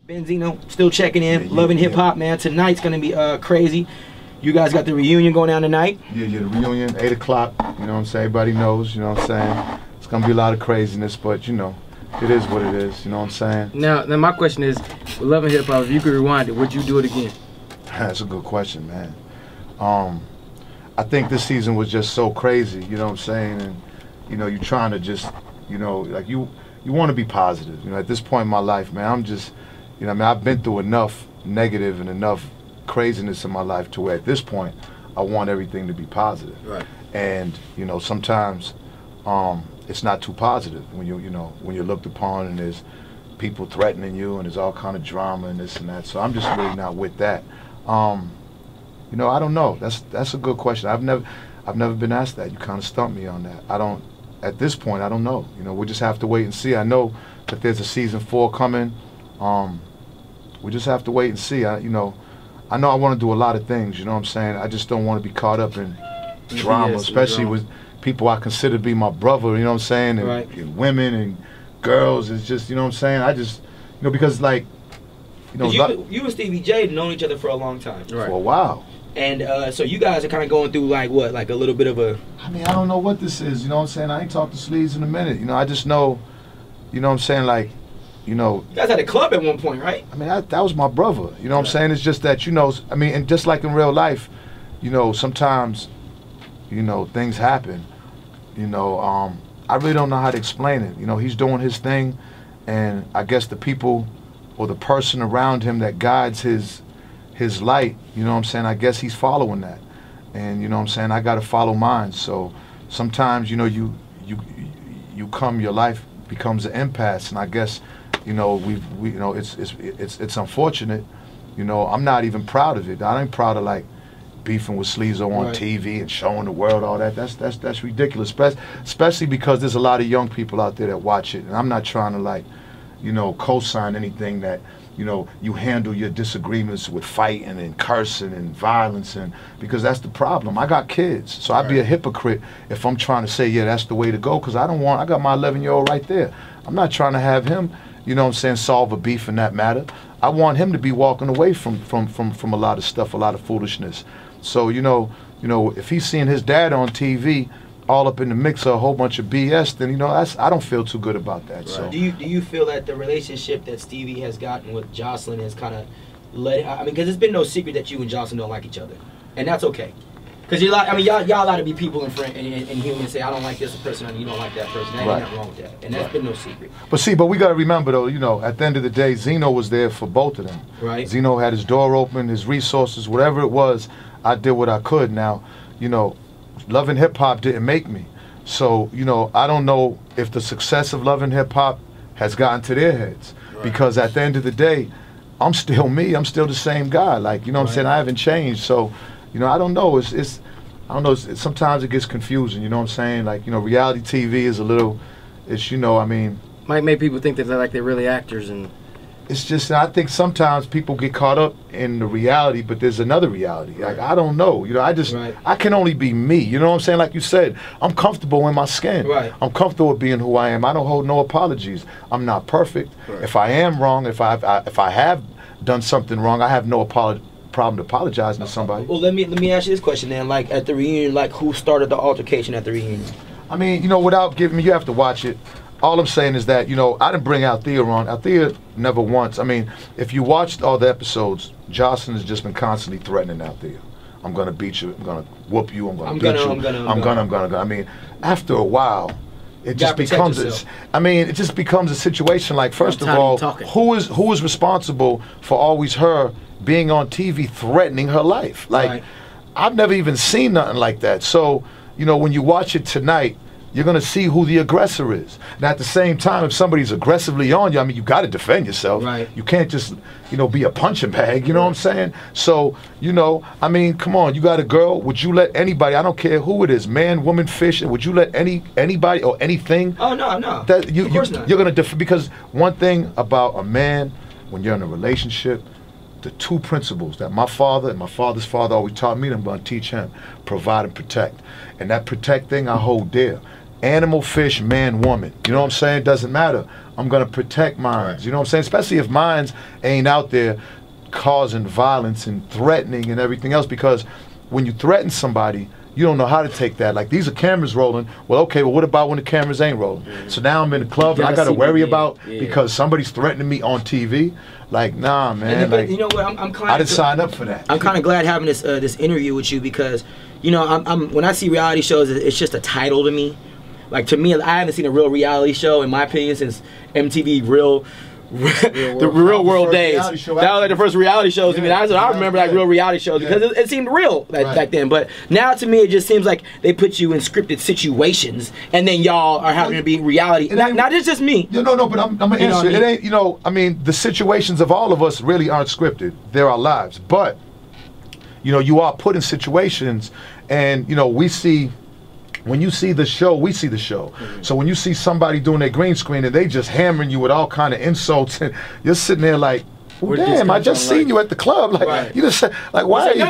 Benzino still checking in, loving hip hop, man. Tonight's gonna be crazy. You guys got the reunion going on tonight. Yeah, the reunion, 8 o'clock. You know what I'm saying? Everybody knows. You know what I'm saying? It's gonna be a lot of craziness, but you know, it is what it is. You know what I'm saying? Now my question is, with loving hip hop, if you could rewind it, would you do it again? That's a good question, man. I think this season was just so crazy. You know what I'm saying? And you know, you're trying to just, you know, like you want to be positive. You know, at this point in my life, man, I'm just. You know, I mean, I've been through enough negative and enough craziness in my life to where at this point, I want everything to be positive. Right. And you know, sometimes it's not too positive when when you're looked upon and there's people threatening you and there's all kind of drama and this and that. So I'm just really not with that. You know, I don't know. That's a good question. I've never been asked that. You kind of stumped me on that. I don't. At this point, I don't know. You know, we just have to wait and see. I know that there's a season 4 coming. We just have to wait and see. I know I want to do a lot of things, you know what I'm saying? I just don't want to be caught up in drama, especially with people I consider to be my brother, you know what I'm saying? And, and women and girls. It's just, you know what I'm saying? I just, you know, because like, you know. You and Stevie J have known each other for a long time. For a while. And so you guys are kind of going through like what? Like a little bit of a... I mean, I don't know what this is, you know what I'm saying? I ain't talked to Sleeves in a minute. You know, I just know, you know what I'm saying, like, you know, you guys had a club at one point, right? I mean, that was my brother. You know what I'm saying? It's just that, you know, I mean, and just like in real life, you know, sometimes, you know, things happen. You know, I really don't know how to explain it. You know, he's doing his thing, and I guess the people or the person around him that guides his light, you know what I'm saying, I guess he's following that. And, you know what I'm saying, I got to follow mine. So sometimes, you know, your life becomes an impasse, and I guess, you know, you know, it's unfortunate. You know, I'm not even proud of it. I ain't proud of like beefing with Sleezo on TV and showing the world all that. That's ridiculous. Especially because there's a lot of young people out there that watch it, and I'm not trying to like, you know, co-sign anything that, you know, you handle your disagreements with fighting and cursing and violence, and because that's the problem. I got kids, so I'd be a hypocrite if I'm trying to say, yeah, that's the way to go, because I got my 11-year-old right there. I'm not trying to have him, you know what I'm saying, solve a beef in that matter. I want him to be walking away from a lot of stuff, a lot of foolishness. So, you know, if he's seeing his dad on TV all up in the mix of a whole bunch of BS, then, you know, I don't feel too good about that. Right. So do you feel that the relationship that Stevie has gotten with Jocelyn has kind of led, I mean, because it's been no secret that you and Jocelyn don't like each other, and that's okay. Because y'all allowed to be people and human and say, I don't like this person and you don't like that person. There ain't nothing wrong with that. And that's been no secret. But we got to remember though, you know, at the end of the day, Zeno was there for both of them. Right. Zeno had his door open, his resources, whatever it was, I did what I could. Now, you know, loving hip hop didn't make me. So, you know, I don't know if the success of loving hip hop has gotten to their heads. Right. Because at the end of the day, I'm still me. I'm still the same guy. Like, you know what I'm saying? I haven't changed. So, you know, I don't know. I don't know. Sometimes it gets confusing. You know what I'm saying? Like, you know, reality TV is a little. It's, you know, I mean. Might make people think that they're really actors, and. It's just, I think sometimes people get caught up in the reality, but there's another reality. Like, I don't know. You know, I can only be me. You know what I'm saying? Like you said, I'm comfortable in my skin. Right. I'm comfortable with being who I am. I don't hold no apologies. I'm not perfect. Right. If I am wrong, if I have done something wrong, I have no problem apologizing to somebody. Well, let me ask you this question then. Like, at the reunion, like, who started the altercation at the reunion? I mean, you know, without giving me, you have to watch it. All I'm saying is that, you know, I didn't bring Althea on. Althea never once. I mean, if you watched all the episodes, Jocelyn has just been constantly threatening Althea. I'm gonna beat you. I'm gonna whoop you. I'm gonna beat you. I'm gonna. I mean, after a while, it just becomes. It just becomes a situation. Like, first of all, who is responsible for always her being on TV threatening her life? Like, I've never even seen nothing like that. So, you know, when you watch it tonight, you're going to see who the aggressor is. Now, at the same time, if somebody's aggressively on you, I mean, you got to defend yourself. Right. You can't just, you know, be a punching bag, you know what I'm saying? So, you know, I mean, come on, you got a girl, would you let anybody, I don't care who it is, man, woman, fish, would you let anybody or anything? Oh, no. That of course not. You're going to because one thing about a man, when you're in a relationship, the two principles that my father and my father's father always taught me, I'm going to teach him: provide and protect. And that protect thing I hold dear. animal, fish, man, woman. You know what I'm saying? Doesn't matter. I'm gonna protect mines. You know what I'm saying? Especially if mines ain't out there causing violence and threatening and everything else, because when you threaten somebody, you don't know how to take that. Like, these are cameras rolling. Well, okay, well, what about when the cameras ain't rolling? So now I'm in the club and I got to worry about because somebody's threatening me on TV. Like, nah, man. But like, you know what? I'm kind. I didn't sign up for that. I'm kind of glad having this this interview with you because, you know, I'm when I see reality shows, it's just a title to me. Like, to me, I haven't seen a real reality show, in my opinion, since MTV the real world days. That was like the first reality shows. I mean, I remember like real reality shows because it seemed real back then. But now to me, it just seems like they put you in scripted situations, and then y'all are having to be reality. Not just me. No, but I'm gonna answer it. It ain't, you know, I mean, the situations of all of us really aren't scripted. They're our lives. But, you know, you are put in situations, and, you know, we see. When you see the show, we see the show. So when you see somebody doing their green screen and they just hammering you with all kind of insults, and you're sitting there like, well, damn, I just seen you at the club. Like, you just like, why are you?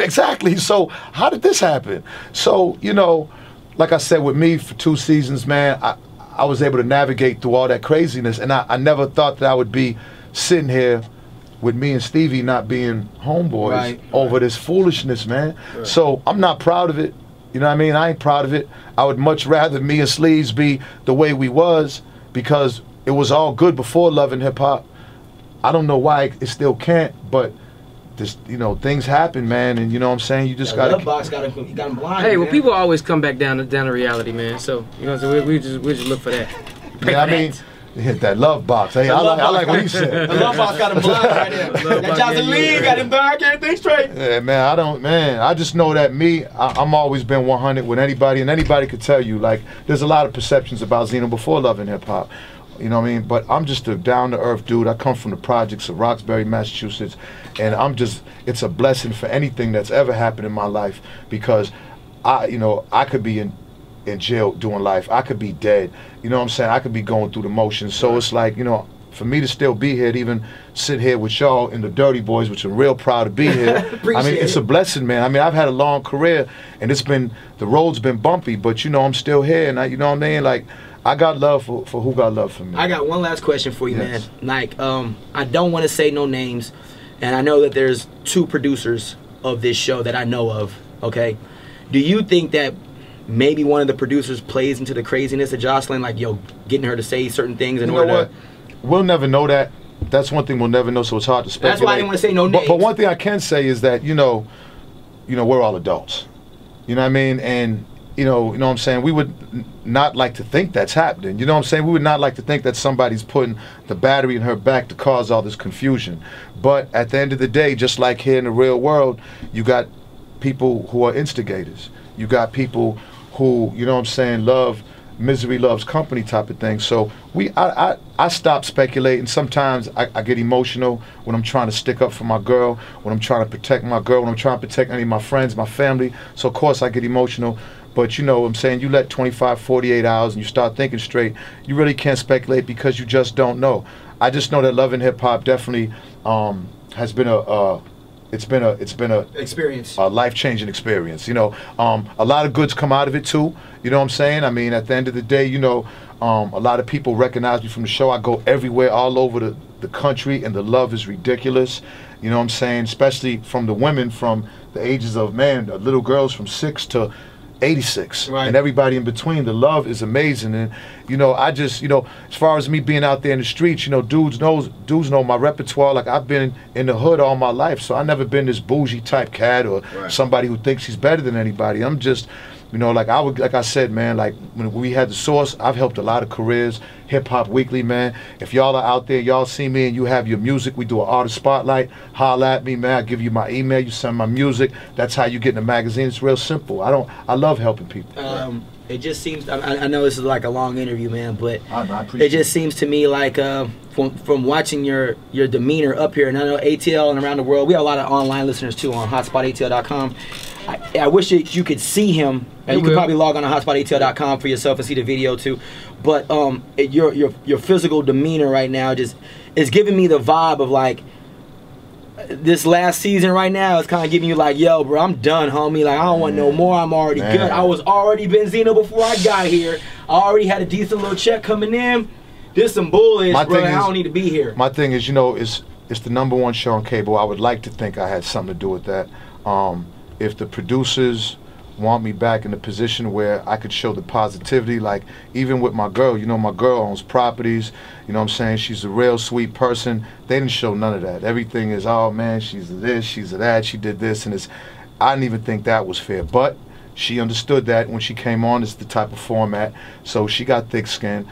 Exactly. So how did this happen? So, you know, like I said, with me for 2 seasons, man, I was able to navigate through all that craziness, and I never thought that I would be sitting here with me and Stevie not being homeboys over this foolishness, man. So I'm not proud of it. You know what I mean? I ain't proud of it. I would much rather me and Sleeves be the way we was, because it was all good before Love and Hip Hop. I don't know why it still can't, but this, you know, things happen, man, and you know what I'm saying? You just gotta. Box got him blind. Hey, well, people always come back down to reality, man. So you know, so we just look for that. Yeah, I mean. Hit that love box. Hey, I like what he said. The love box got him blind right there. That Johnson Lee got him blind. I can't think straight. Yeah, man, I just know that I'm always been 100 with anybody, and anybody could tell you, like, there's a lot of perceptions about Zeno before Love and Hip Hop. You know what I mean? But I'm just a down-to-earth dude. I come from the projects of Roxbury, Massachusetts, and it's a blessing for anything that's ever happened in my life, because I could be in jail doing life. I could be dead. You know what I'm saying? I could be going through the motions. So it's like, you know, for me to still be here, to even sit here with y'all in the Dirty Boys, which I'm real proud to be here. I mean, it's a blessing, man. I mean, I've had a long career, and the road's been bumpy, but, you know, I'm still here, and you know what I mean? Like, I got love for who got love for me. I got one last question for you, man. Like, I don't want to say no names, and I know that there's 2 producers of this show that I know of, okay? Do you think that maybe one of the producers plays into the craziness of Jocelyn, like, yo, getting her to say certain things in order to... what? We'll never know that. That's one thing we'll never know, so it's hard to speculate. That's why I didn't want to say no names. But one thing I can say is that, you know, we're all adults. You know what I mean? And, you know what I'm saying? We would not like to think that's happening. You know what I'm saying? We would not like to think that somebody's putting the battery in her back to cause all this confusion. But at the end of the day, just like here in the real world, you got people who are instigators. You got people who, you know what I'm saying, love misery loves company type of thing. So I stop speculating. Sometimes I get emotional when I'm trying to stick up for my girl, when I'm trying to protect my girl, when I'm trying to protect any of my friends, my family. So of course I get emotional. But you know what I'm saying, you let 25, 48 hours and you start thinking straight, you really can't speculate because you just don't know. I just know that Love and Hip Hop definitely has been it's been a experience, a life-changing experience. You know, a lot of goods come out of it too. You know what I'm saying? I mean, at the end of the day, you know, a lot of people recognize me from the show. I go everywhere, all over the country, and the love is ridiculous. You know what I'm saying? Especially from the women, from the ages of, man, the little girls from 6 to 86, and everybody in between. The love is amazing. And you know, I just, you know, as far as me being out there in the streets, you know, dudes know my repertoire. Like, I've been in the hood all my life, so I never been this bougie type cat or somebody who thinks he's better than anybody. I'm just, you know, like I said, man, like when we had the Source, I've helped a lot of careers. Hip Hop Weekly, man. If y'all are out there, y'all see me and you have your music, we do an artist spotlight. Holla at me, man. I give you my email, you send my music. That's how you get in the magazine. It's real simple. I love helping people. It just seems, I know this is like a long interview, man, but it just seems to me like from watching your demeanor up here, and I know ATL and around the world, we have a lot of online listeners too on hotspotatl.com. I wish that you could see him, and you could probably log on to hotspotatl.com for yourself and see the video too. But your physical demeanor right now just is giving me the vibe of like this last season right now is kind of giving you like, yo, bro, I'm done, homie. Like, I don't want no more. I'm already good. I was already Benzino before I got here. I already had a decent little check coming in. This some bullish, bro. I don't need to be here. My thing is, you know, it's the #1 show on cable. I would like to think I had something to do with that. If the producers want me back in a position where I could show the positivity, like even with my girl, you know, my girl owns properties, you know what I'm saying, she's a real sweet person. They didn't show none of that. Everything is, oh man, she's this, she's that, she did this, and I didn't even think that was fair, but she understood that when she came on. It's the type of format, so she got thick skin.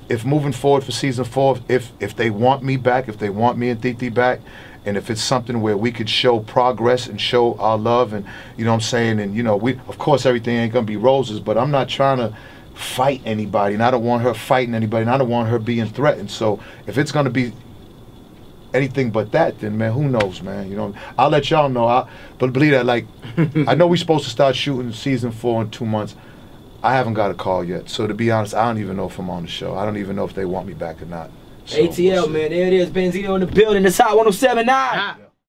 If moving forward for season 4, if they want me back, if they want me and Titi back, and if it's something where we could show progress and show our love, and you know what I'm saying, and you know, of course everything ain't gonna be roses, but I'm not trying to fight anybody, and I don't want her fighting anybody, and I don't want her being threatened. So if it's gonna be anything but that, then man, who knows, man? You know, I'll let y'all know. But believe that, like, I know we're supposed to start shooting season 4 in 2 months. I haven't got a call yet, so to be honest, I don't even know if I'm on the show. I don't even know if they want me back or not. So, ATL, man, there it is. Benzino in the building. It's Hot 107.9.